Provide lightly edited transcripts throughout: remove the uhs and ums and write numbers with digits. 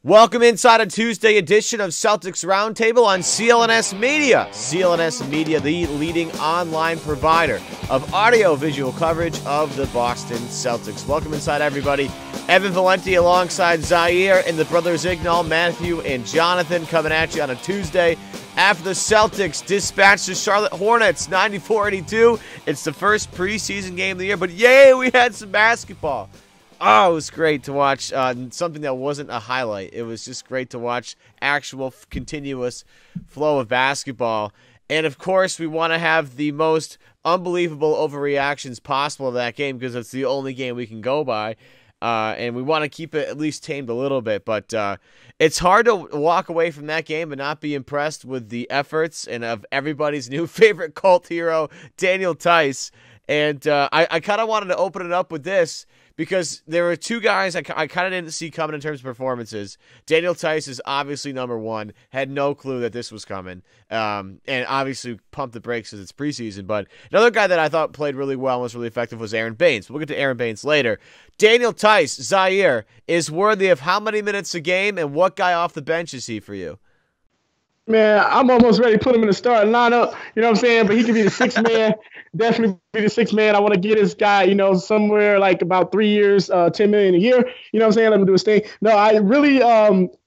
Welcome inside a Tuesday edition of Celtics Roundtable on CLNS Media. CLNS Media, the leading online provider of audio-visual coverage of the Boston Celtics. Welcome inside, everybody. Evan Valenti alongside Zaire and the brothers Ignal, Matthew, and Jonathan coming at you on a Tuesday after the Celtics dispatched the Charlotte Hornets 94-82. It's the first preseason game of the year, but yay, we had some basketball. Oh, it was great to watch something that wasn't a highlight. It was just great to watch actual continuous flow of basketball. And, of course, we want to have the most unbelievable overreactions possible of that game because it's the only game we can go by. And we want to keep it at least tamed a little bit. But it's hard to walk away from that game and not be impressed with the efforts and of everybody's new favorite cult hero, Daniel Theis. And I kind of wanted to open it up with this, because there were two guys I kind of didn't see coming in terms of performances. Daniel Theis is obviously number one. Had no clue that this was coming. And obviously pumped the brakes because it's preseason. But another guy that I thought played really well and was really effective was Aron Baynes. We'll get to Aron Baynes later. Daniel Theis, Zaire, is worthy of how many minutes a game, and what guy off the bench is he for you? Man, I'm almost ready to put him in the starting lineup. You know what I'm saying? But he could be the sixth man. Definitely be the sixth man. I want to get this guy, somewhere like about 3 years, $10 million a year. You know what I'm saying? Let him do his thing. No, I really,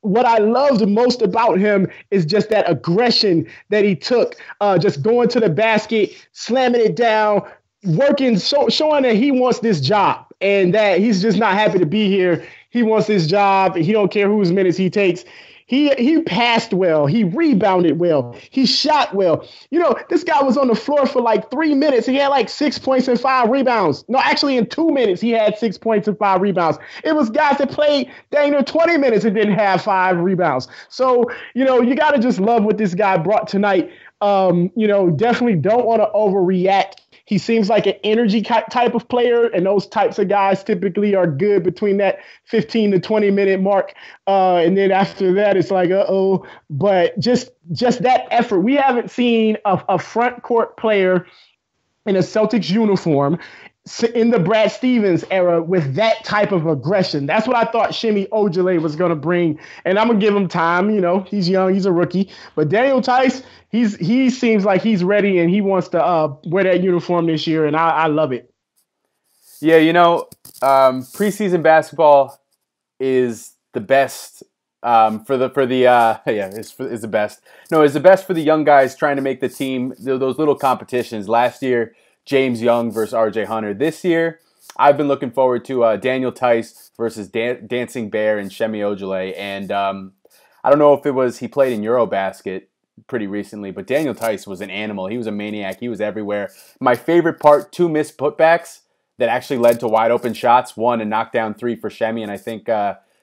what I loved most about him is just that aggression that he took, just going to the basket, slamming it down, working, showing that he wants this job and that he's just not happy to be here. He wants this job. He don't care whose minutes he takes. He passed well. He rebounded well. He shot well. This guy was on the floor for like 3 minutes. He had like 6 points and 5 rebounds. No, actually in 2 minutes, he had 6 points and 5 rebounds. It was guys that played dang near 20 minutes and didn't have 5 rebounds. So, you got to just love what this guy brought tonight. Definitely don't want to overreact. He seems like an energy type of player, and those types of guys typically are good between that 15 to 20-minute mark. And then after that, it's like, uh-oh. But just that effort. We haven't seen a front court player in a Celtics uniform in the Brad Stevens era with that type of aggression. That's what I thought Shemi Ojale was going to bring. And I'm going to give him time. He's young. He's a rookie. But Daniel Theis, he seems like he's ready and he wants to wear that uniform this year. And I love it. Yeah, preseason basketball is the best is the best. No, it's the best for the young guys trying to make the team, those little competitions. Last year, James Young versus RJ Hunter. This year, I've been looking forward to Daniel Theis versus Dancing Bear and Shemi Ojale. And I don't know if it was he played in Eurobasket pretty recently, but Daniel Theis was an animal. He was a maniac. He was everywhere. My favorite part, 2 missed putbacks that actually led to wide open shots. One, a knockdown 3 for Shemi, and I think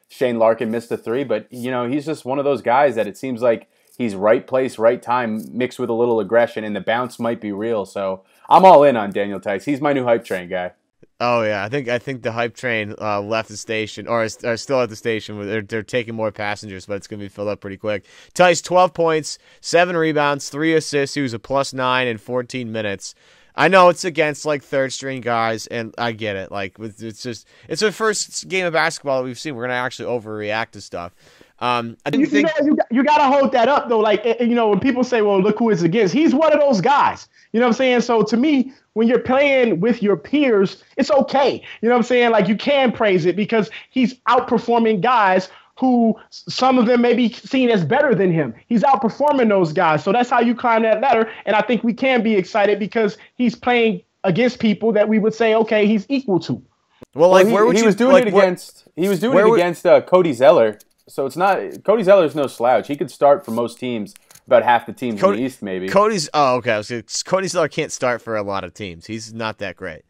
Shane Larkin missed a 3. But, he's just one of those guys that it seems like he's right place, right time, mixed with a little aggression, and the bounce might be real. So I'm all in on Daniel Theis. He's my new hype train guy. Oh yeah, I think the hype train left the station, or is still at the station. They're taking more passengers, but it's going to be filled up pretty quick. Theis 12 points, 7 rebounds, 3 assists. He was a +9 in 14 minutes. I know it's against like third string guys, and I get it. Like it's the first game of basketball that we've seen. We're going to actually overreact to stuff. I didn't think you got to hold that up though. Like when people say, "Well, look who it's against," he's one of those guys. You know what I'm saying? So to me, when you're playing with your peers, it's okay. You know what I'm saying? Like you can praise it because he's outperforming guys who some of them may be seen as better than him. He's outperforming those guys. So that's how you climb that ladder. And I think we can be excited because he's playing against people that we would say, okay, he's equal to. Well, like where would he you was doing it against? He was doing it against Cody Zeller. So it's not Cody Zeller's no slouch. He could start for most teams. About half the teams in the East, maybe. Cody Zeller can't start for a lot of teams. He's not that great.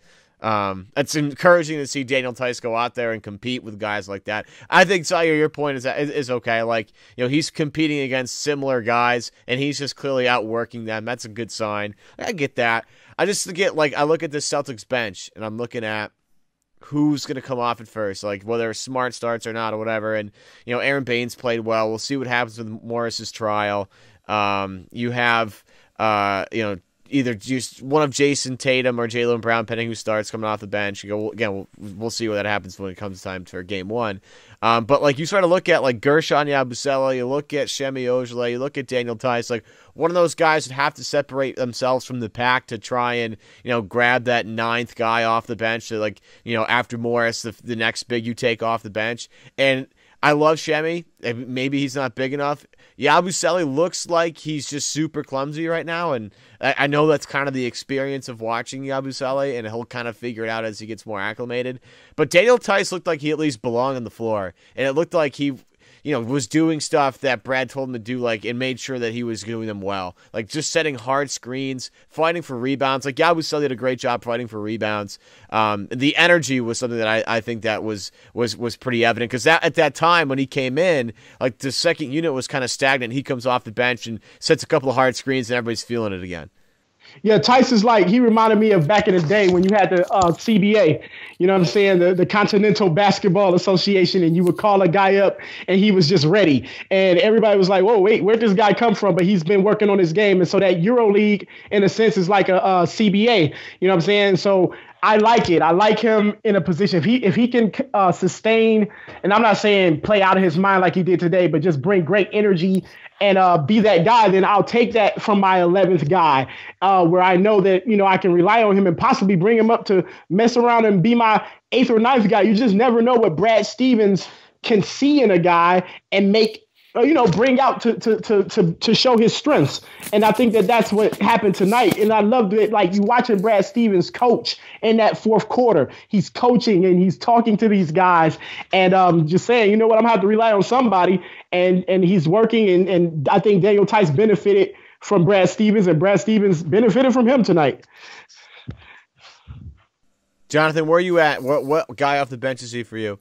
It's encouraging to see Daniel Theis go out there and compete with guys like that. I think, Zaire, your point is okay. Like, he's competing against similar guys, and he's just clearly outworking them. That's a good sign. I get that. I just get, I look at the Celtics bench, and I'm looking at who's going to come off at first, like whether Smart starts or not or whatever. And, Aron Baynes played well. We'll see what happens with Morris's trial. You have, either just one of Jason Tatum or Jaylen Brown, depending who starts coming off the bench. You go again. We'll see what that happens when it comes time for game one. But like you sort of look at like Gershon Yabusele, you look at Semi Ojeleye, you look at Daniel Theis, like one of those guys would have to separate themselves from the pack to try and grab that ninth guy off the bench. So like after Morris, the next big you take off the bench. And I love Shemi. Maybe he's not big enough. Yabusele looks like he's just super clumsy right now, and I know that's kind of the experience of watching Yabusele, and he'll kind of figure it out as he gets more acclimated. But Daniel Theis looked like he at least belonged on the floor, and it looked like he was doing stuff that Brad told him to do, like, and made sure that he was doing them well. Like, just setting hard screens, fighting for rebounds. Like, Yabusele did a great job fighting for rebounds. The energy was something that I think that was pretty evident, because at that time when he came in, like, the second unit was kind of stagnant. He comes off the bench and sets a couple of hard screens, and everybody's feeling it again. Yeah, Theis is like, he reminded me of back in the day when you had the CBA, you know what I'm saying, the Continental Basketball Association, and you would call a guy up and he was just ready. And everybody was like, whoa, wait, where'd this guy come from? But he's been working on his game. And so that EuroLeague, in a sense, is like a CBA, you know what I'm saying? So I like it. I like him in a position. If he can sustain, and I'm not saying play out of his mind like he did today, but just bring great energy and be that guy, then I'll take that from my 11th guy, where I know that, I can rely on him and possibly bring him up to mess around and be my 8th or 9th guy. You just never know what Brad Stevens can see in a guy and make, bring out to show his strengths. And I think that that's what happened tonight. And I loved it. Like, you watching Brad Stevens coach in that fourth quarter. He's coaching and he's talking to these guys and just saying, you know what, I'm going to have to rely on somebody. And he's working. And I think Daniel Theis benefited from Brad Stevens, and Brad Stevens benefited from him tonight. Jonathan, where are you at? What guy off the bench is he for you?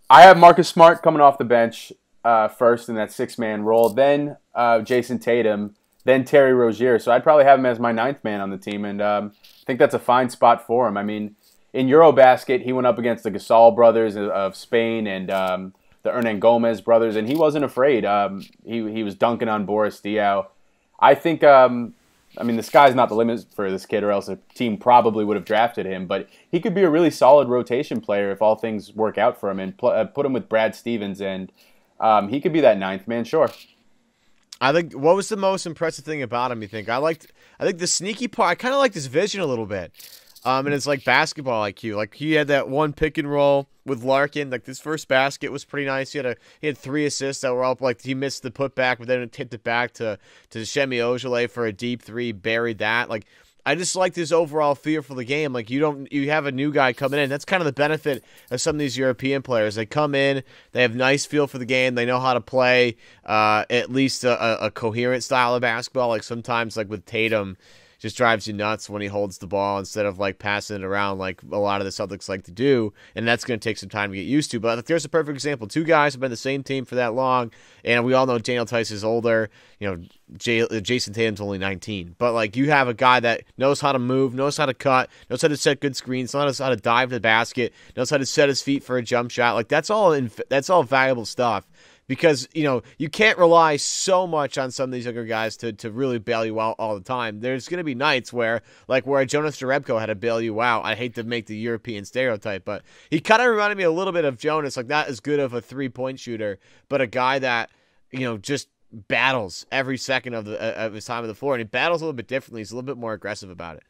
I have Marcus Smart coming off the bench first in that 6-man role, then Jason Tatum, then Terry Rozier. So I'd probably have him as my 9th man on the team, and I think that's a fine spot for him. I mean, in Eurobasket, he went up against the Gasol brothers of Spain and the Hernan Gomez brothers, and he wasn't afraid. He was dunking on Boris Diaw. I think, the sky's not the limit for this kid, or else a team probably would have drafted him. But he could be a really solid rotation player if all things work out for him, and put him with Brad Stevens, and he could be that 9th man, sure. I think, what was the most impressive thing about him, you think? I think the sneaky part, I kind of liked his vision a little bit. And it's like basketball IQ. Like, he had that one pick and roll with Larkin. Like, this first basket was pretty nice. He had 3 assists that were up. Like, he missed the putback, but then it tipped it back to Semi Ojeleye for a deep 3, buried that. Like, I just liked his overall feel for the game. Like, you have a new guy coming in. That's kind of the benefit of some of these European players. They come in, they have nice feel for the game, they know how to play at least a coherent style of basketball. Like, sometimes, like with Tatum, just drives you nuts when he holds the ball instead of like passing it around like a lot of the Celtics like to do, and that's going to take some time to get used to. But there's a perfect example. 2 guys have been the same team for that long, and we all know Daniel Theis is older. Jason Tatum's only 19. But like, you have a guy that knows how to move, knows how to cut, knows how to set good screens, knows how to dive to the basket, knows how to set his feet for a jump shot. Like, that's all valuable stuff. Because, you can't rely so much on some of these younger guys to really bail you out all the time. There's going to be nights where Jonas Jerebko had to bail you out. I hate to make the European stereotype, but he kind of reminded me a little bit of Jonas, like not as good of a 3-point shooter, but a guy that, just battles every second of his time on the floor, and he battles a little bit differently. He's a little bit more aggressive about it.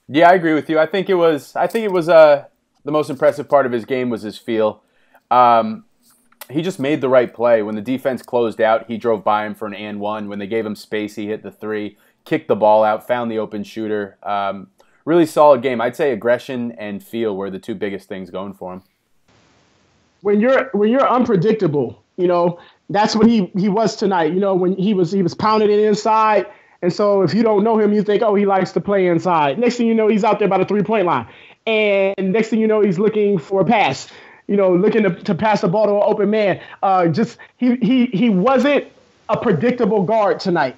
Yeah, I agree with you. I think it was the most impressive part of his game was his feel. He just made the right play. When the defense closed out, he drove by him for an and one. When they gave him space, he hit the 3, kicked the ball out, found the open shooter. Really solid game. I'd say aggression and feel were the 2 biggest things going for him. When you're unpredictable, that's what he was tonight. When he was pounding it inside, and so if you don't know him, you think, oh, he likes to play inside. Next thing you know, he's out there by the 3-point line, and next thing you know, he's looking for a pass. Looking to pass the ball to an open man. He wasn't a predictable guard tonight.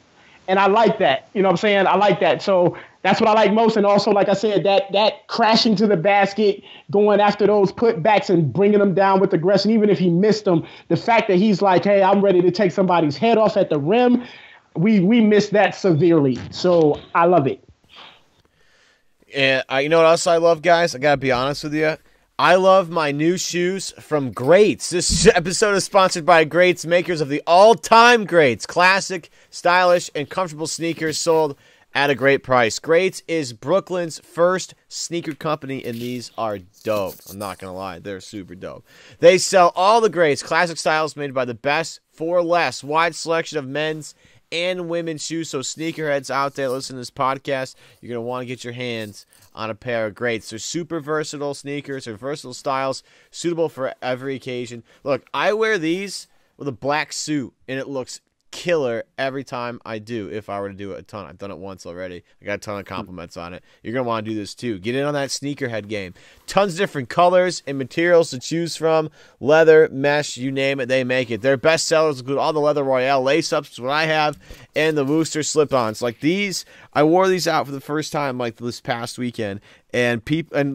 And I like that. You know what I'm saying? I like that. So that's what I like most. And also, like I said, that crashing to the basket, going after those putbacks and bringing them down with aggression, even if he missed them, the fact that he's like, hey, I'm ready to take somebody's head off at the rim. we missed that severely. So I love it. And you know what else I love, guys? I got to be honest with you. I love my new shoes from Greats. This episode is sponsored by Greats, makers of the all-time greats. Classic, stylish, and comfortable sneakers sold at a great price. Greats is Brooklyn's first sneaker company, and these are dope. I'm not going to lie. They're super dope. They sell all the greats, classic styles made by the best for less. Wide selection of men's and women's shoes. So sneakerheads out there listening to this podcast, you're going to want to get your hands on a pair of Greats. They're super versatile sneakers. They're versatile styles, suitable for every occasion. Look, I wear these with a black suit, and it looks killer every time I do. If I were to do it a ton, I've done it once already. I got a ton of compliments on it. You're gonna want to do this too. Get in on that sneakerhead game. Tons of different colors and materials to choose from. Leather, mesh, you name it, they make it. Their best sellers include all the Leather Royale lace-ups, what I have, and the Wooster slip-ons. Like these, I wore these out for the first time like this past weekend, and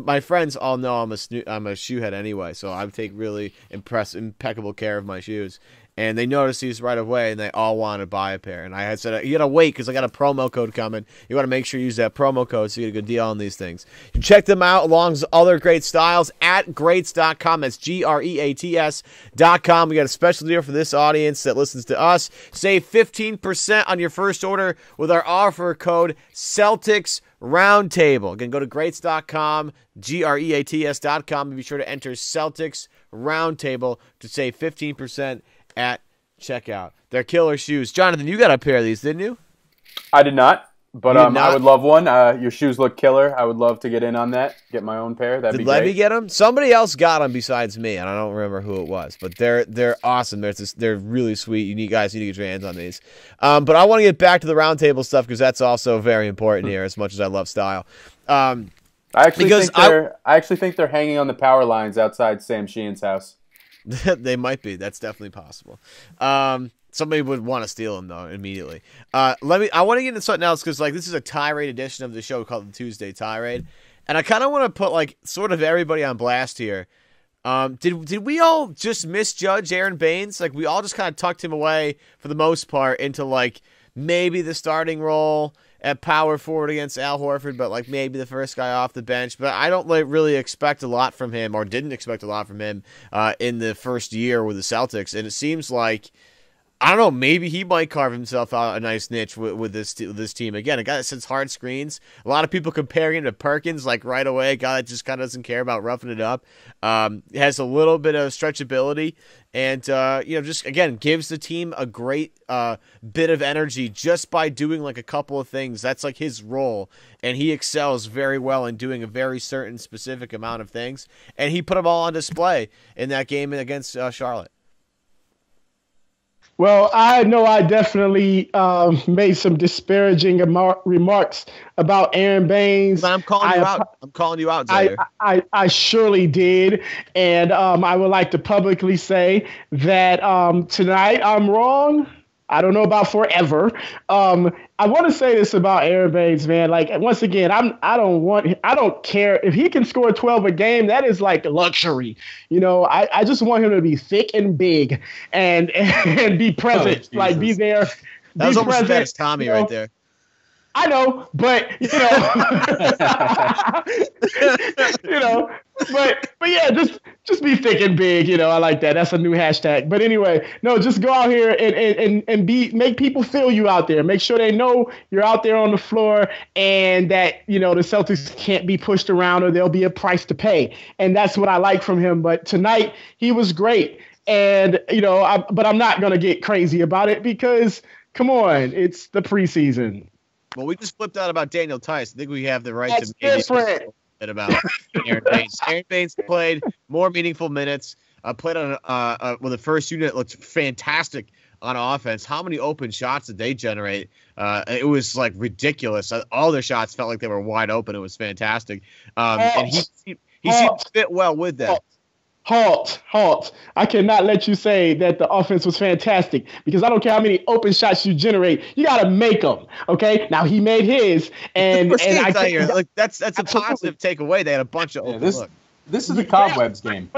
my friends all know I'm a shoe head anyway, so I take really impeccable care of my shoes. And they noticed these right away, and they all want to buy a pair. And I had said, you got to wait because I got a promo code coming. You want to make sure you use that promo code so you get a good deal on these things. You can check them out along with other great styles at greats.com. That's GREATS.com. We got a special deal for this audience that listens to us. Save 15% on your first order with our offer code Celtics Roundtable. Again, go to greats.com, GREATS.com, and be sure to enter Celtics Roundtable to save 15% at checkout. They're killer shoes. Jonathan, you got a pair of these, didn't you? I did not, but I would love one. Your shoes look killer. I would love to get in on that, get my own pair. That'd be great. Let me get them? Somebody else got them besides me, and I don't remember who it was, but they're awesome. They're really sweet. You guys need to get your hands on these. But I want to get back to the roundtable stuff because that's also very important here as much as I love style. I actually think they're hanging on the power lines outside Sam Sheehan's house. They might be. That's definitely possible. Somebody would want to steal them though immediately. I want to get into something else because this is a tirade edition of the show called the Tuesday Tirade, and I kind of want to put sort of everybody on blast here. Did we all just misjudge Aron Baynes? We all just kind of tucked him away for the most part into maybe the starting role at power forward against Al Horford, but maybe the first guy off the bench. But I don't really expect a lot from him, or didn't expect a lot from him in the first year with the Celtics. And it seems like, I don't know, maybe he might carve himself out a nice niche with this team. Again, a guy that sets hard screens. A lot of people comparing him to Perkins right away. A guy that just kind of doesn't care about roughing it up. Has a little bit of stretchability. And, just, again, gives the team a great bit of energy just by doing, a couple of things. That's, his role. And he excels very well in doing a very certain specific amount of things. And he put them all on display in that game against Charlotte. Well, I know I definitely made some disparaging remarks about Aron Baynes. I'm calling you out. I'm calling you out, Zaire. I surely did. And I would like to publicly say that tonight I'm wrong. I don't know about forever. I want to say this about Aron Baynes, man. Once again, I don't care if he can score 12 a game. That is luxury. I just want him to be thick and big and be present, be there. That was almost as bad as Tommy right there. I know, but but yeah, just be thick and big. I like that. That's a new hashtag. But anyway, no, just go out here and make people feel you out there. Make sure they know you're out there on the floor and that the Celtics can't be pushed around or there'll be a price to pay. And that's what I like from him. But tonight he was great, and but I'm not gonna get crazy about it because come on, it's the preseason. Well, we just flipped out about Daniel Theis. I think we have the right That's to maybe different. About Aron Baynes. Aron Baynes played more meaningful minutes. Played on the first unit looked fantastic on offense. How many open shots did they generate? It was ridiculous. All their shots felt like they were wide open. It was fantastic. And he seemed to fit well with that. Halt. I cannot let you say that the offense was fantastic because I don't care how many open shots you generate. You got to make them, okay? Now, he made his, and that's a positive takeaway. They had a bunch of open looks. This is a cobwebs game.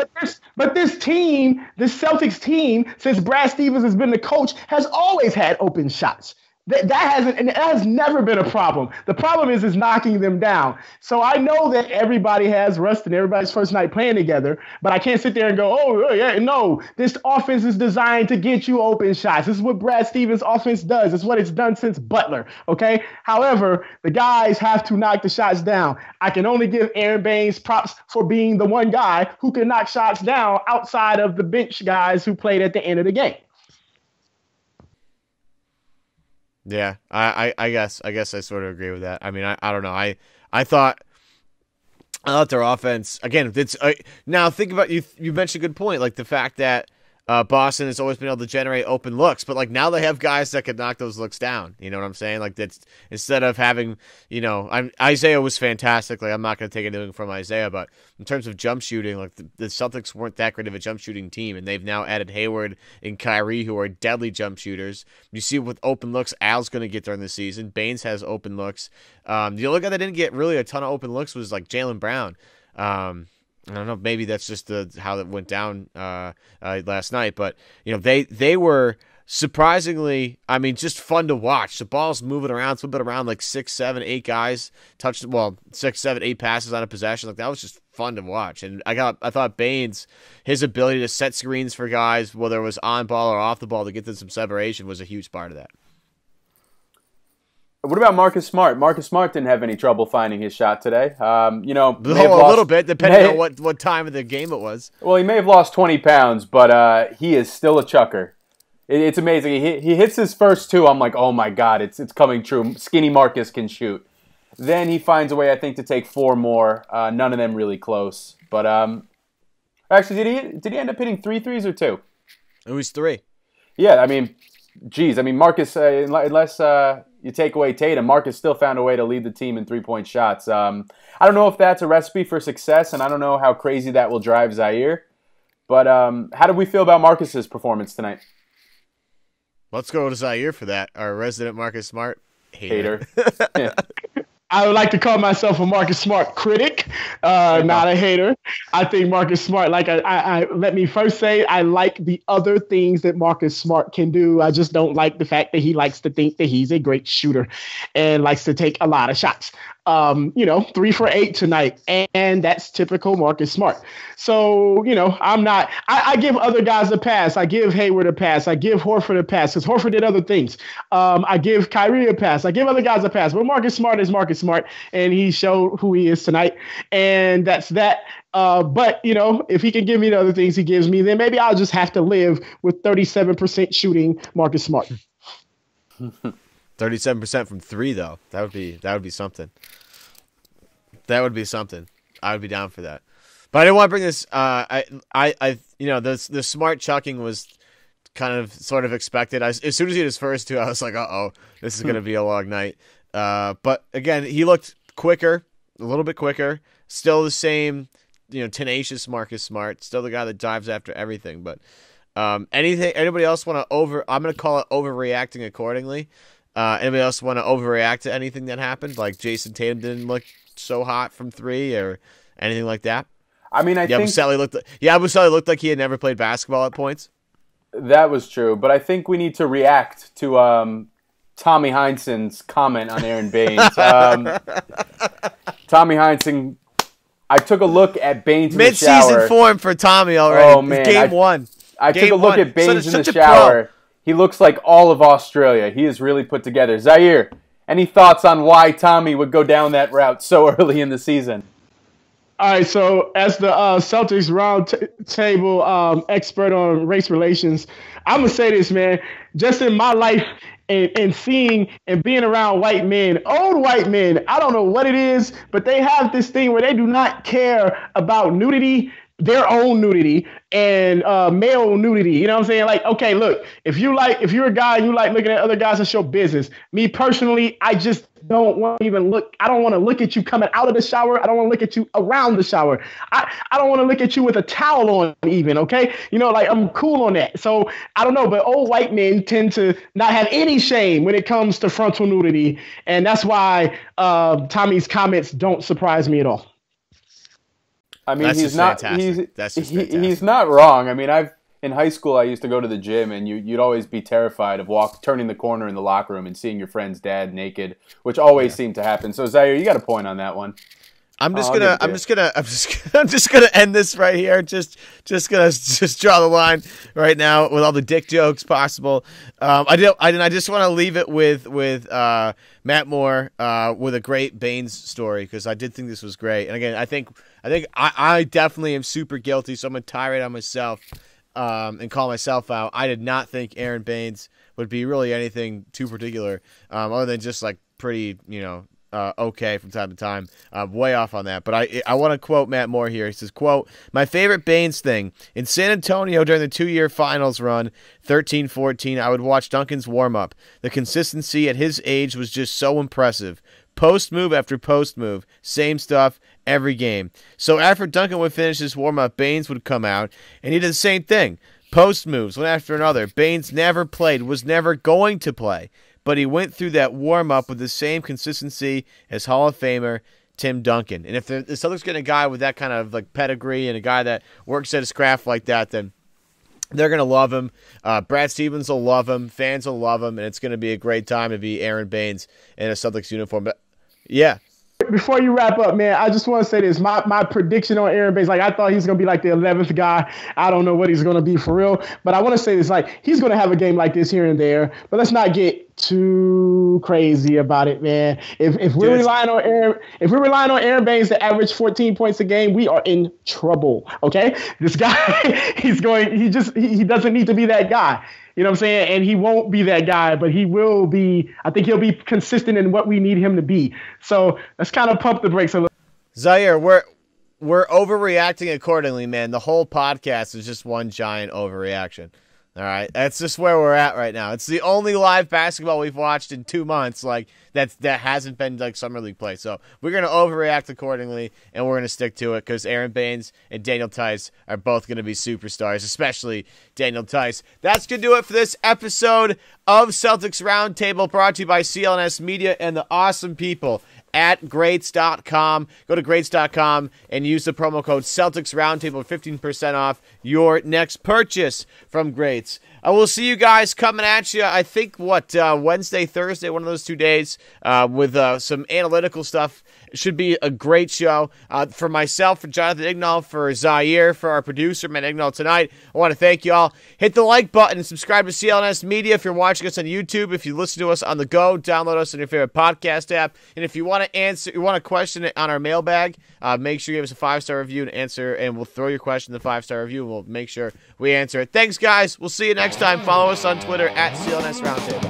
But this team, this Celtics team, since Brad Stevens has been the coach, has always had open shots. That has never been a problem. The problem is knocking them down. So I know that everybody has rust and everybody's first night playing together, but I can't sit there and go, oh yeah, no, this offense is designed to get you open shots. This is what Brad Stevens' offense does. It's what it's done since Butler. Okay. However, the guys have to knock the shots down. I can only give Aron Baynes props for being the one guy who can knock shots down outside of the bench guys who played at the end of the game. Yeah, I guess I sort of agree with that. I mean, I don't know. I thought their offense again. It's now think about you. You mentioned a good point, like the fact that Boston has always been able to generate open looks, but like now they have guys that could knock those looks down. You know what I'm saying? Like that's instead of having, Isaiah was fantastic. Like I'm not going to take anything from Isaiah, but in terms of jump shooting, like the Celtics weren't that great of a jump shooting team, and they've now added Hayward and Kyrie, who are deadly jump shooters. You see with open looks, Al's going to get during the season. Baynes has open looks. The only guy that didn't get really a ton of open looks was like Jaylen Brown. I don't know. Maybe that's just how it went down last night. But they were surprisingly, I mean, just fun to watch. The ball's moving around, flipping around like 6, 7, 8 guys touched. Well, 6, 7, 8 passes on a possession. Like that was just fun to watch. And I thought Baynes, his ability to set screens for guys, whether it was on ball or off the ball, to get them some separation was a huge part of that. What about Marcus Smart? Marcus Smart didn't have any trouble finding his shot today. A little bit, depending on what time of the game it was. Well, he may have lost 20 pounds, but he is still a chucker. It's amazing. He hits his first 2. I'm like, oh my God, it's coming true. Skinny Marcus can shoot. Then he finds a way, I think, to take 4 more. None of them really close. But actually, did he end up hitting 3 threes or 2? It was 3. Yeah, I mean, Marcus, unless you take away Tatum, Marcus still found a way to lead the team in 3-point shots. I don't know if that's a recipe for success, and I don't know how crazy that will drive Zaire. But how do we feel about Marcus's performance tonight? Let's go to Zaire for that. Our resident Marcus Smart hater. Yeah. I would like to call myself a Marcus Smart critic, not a hater. I think Marcus Smart, like let me first say, I like the other things that Marcus Smart can do. I just don't like the fact that he likes to think that he's a great shooter and likes to take a lot of shots. 3 for 8 tonight, and that's typical Marcus Smart. So, I give other guys a pass. I give Hayward a pass. I give Horford a pass because Horford did other things. I give Kyrie a pass. I give other guys a pass. But Marcus Smart is Marcus Smart, and he showed who he is tonight, and that's that. But, if he can give me the other things he gives me, then maybe I'll just have to live with 37% shooting Marcus Smart. 37% from 3, though. That would be something. That would be something. I would be down for that. But I didn't want to bring this. The Smart chucking was kind of sort of expected. As soon as he hit his first 2, I was like, this is going to be a long night. But again, he looked quicker, a little bit quicker. Still the same, tenacious Marcus Smart. Still the guy that dives after everything. But anybody else want to I'm going to call it overreacting accordingly. Anybody else want to overreact to anything that happened? Like Jason Tatum didn't look so hot from 3 or anything like that? I mean, I think Yabusele looked like he had never played basketball at points. That was true, but I think we need to react to Tommy Heinsohn's comment on Aron Baynes. Tommy Heinsohn, I took a look at Baynes in the shower. Mid-season form for Tommy already. Oh, man. Game 1. I took a look at Baynes in the shower. He looks like all of Australia. He is really put together. Zaire, any thoughts on why Tommy would go down that route so early in the season? All right, so as the Celtics roundtable expert on race relations, I'm going to say this, man. Just in my life and seeing and being around white men, old white men, I don't know what it is, but they have this thing where they do not care about nudity, their own nudity, and male nudity. You know what I'm saying? Like, okay, look, if you're a guy and you like looking at other guys, that's your business. Me personally, I just don't want to even look. I don't want to look at you coming out of the shower. I don't want to look at you around the shower. I don't want to look at you with a towel on even, okay? Like I'm cool on that. So I don't know, but old white men tend to not have any shame when it comes to frontal nudity. And that's why Tommy's comments don't surprise me at all. I mean, That's he's just fantastic. He's not wrong. I mean, in high school, I used to go to the gym, and you'd always be terrified of turning the corner in the locker room and seeing your friend's dad naked, which always seemed to happen. So Zaire, you got a point on that one. I'm just gonna end this right here. Just gonna draw the line right now with all the dick jokes possible. I just want to leave it with Matt Moore with a great Baynes story, because I did think this was great. And again, I think I definitely am super guilty, so I'm gonna tirade on myself and call myself out. I did not think Aron Baynes would be really anything too particular, other than just like pretty, okay from time to time. Way off on that. But I want to quote Matt Moore here. He says, quote, "My favorite Baynes thing, in San Antonio during the 2-year finals run, 13-14, I would watch Duncan's warm-up. The consistency at his age was just so impressive. Post move after post move. Same stuff every game. So after Duncan would finish his warm-up, Baynes would come out, and he did the same thing. Post moves, one after another. Baynes never played, was never going to play. But he went through that warm-up with the same consistency as Hall of Famer Tim Duncan." And if the Celtics get a guy with that kind of like pedigree and a guy that works at his craft like that, then they're going to love him. Brad Stevens will love him. Fans will love him. And it's going to be a great time to be Aron Baynes in a Celtics uniform. But, yeah. Before you wrap up, man, I just want to say this. My prediction on Aron Baynes, like I thought he's going to be like the 11th guy. I don't know what he's going to be for real. But I want to say this, like he's going to have a game like this here and there. But let's not get too crazy about it, man. If we're relying on Aron Baynes to average 14 points a game, we are in trouble. Okay? This guy, he doesn't need to be that guy. You know what I'm saying? And he won't be that guy, but he will be. I think he'll be consistent in what we need him to be. So let's kind of pump the brakes a little. Zaire, we're overreacting accordingly, man. The whole podcast is just one giant overreaction. All right, that's just where we're at right now. It's the only live basketball we've watched in 2 months, like that hasn't been like summer league play. So we're gonna overreact accordingly, and we're gonna stick to it because Aron Baynes and Daniel Theis are both gonna be superstars, especially Daniel Theis. That's gonna do it for this episode of Celtics Roundtable, brought to you by CLNS Media and the awesome people at greats.com. Go to greats.com and use the promo code Celtics Roundtable, 15% off your next purchase from Greats. I will see you guys coming at you, I think, Wednesday, Thursday, one of those 2 days, with some analytical stuff. It should be a great show. For myself, for Jonathan Ignal, for Zaire, for our producer, Matt Ignal tonight, I want to thank you all. Hit the like button and subscribe to CLNS Media if you're watching us on YouTube. If you listen to us on the go, download us on your favorite podcast app. And if you want to question it on our mailbag, make sure you give us a 5-star review and answer, and we'll throw your question in the 5-star review, and we'll make sure we answer it. Thanks, guys. We'll see you next time. Follow us on Twitter at CLNS Roundtable.